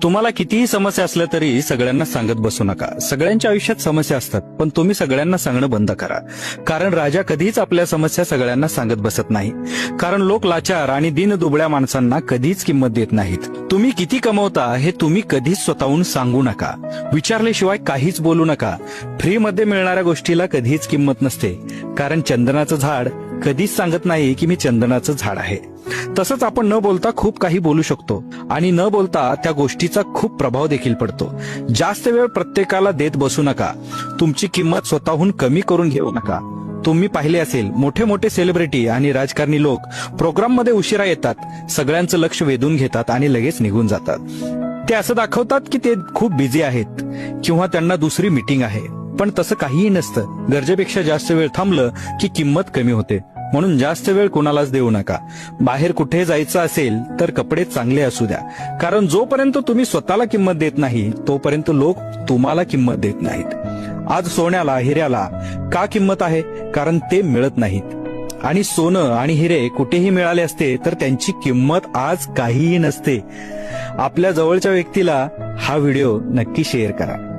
तुम्हाला कितीही समस्या असल्या तरी सगळ्यांना सांगत बसू नका. सगळ्यांच्या आयुष्यात समस्या असतात, पण तुम्ही सगळ्यांना सांगणं बंद करा. कारण राजा कधीच आपल्या समस्या सगळ्यांना सांगत बसत नाही. कारण लोक लाचार आणि दीनदुबळ्या माणसांना कधीच किंमत देत नाहीत. तुम्ही किती कमवता हे तुम्ही कधीच स्वतःहून सांगू नका. विचारल्याशिवाय काहीच बोलू नका. फ्री मध्ये मिळणाऱ्या गोष्टीला कधीच किंमत नसते. कारण चंदनाचं झाड कधीच सांगत नाही की मी चंदनाचं झाड आहे. तसंच आपण न बोलता खूप काही बोलू शकतो आणि न बोलता त्या गोष्टीचा खूप प्रभाव देखील पडतो. जास्त वेळ प्रत्येकाला देत बसू नका. तुमची किंमत स्वतःहून कमी करून घेऊ नका. तुम्ही पाहिले असेल, मोठे मोठे सेलिब्रिटी आणि राजकारणी लोक प्रोग्राम मध्ये उशिरा येतात, सगळ्यांचं लक्ष वेधून घेतात आणि लगेच निघून जातात. ते असं दाखवतात की ते खूप बिझी आहेत किंवा त्यांना दुसरी मीटिंग आहे, पण तसं काहीही नसतं. गरजेपेक्षा जास्त वेळ थांबलं की किंमत कमी होते. म्हणून जास्त वेळ कोणालाच देऊ नका. बाहेर कुठे जायचं असेल तर कपडे चांगले असू द्या. कारण जोपर्यंत तुम्ही स्वतःला किंमत देत नाही तोपर्यंत लोक तुम्हाला किंमत देत नाहीत. आज सोन्याला, हिऱ्याला का किंमत आहे? कारण ते मिळत नाहीत. आणि सोनं आणि हिरे कुठेही मिळाले असते तर त्यांची किंमत आज काहीही नसते. आपल्या जवळच्या व्यक्तीला हा व्हिडिओ नक्की शेअर करा.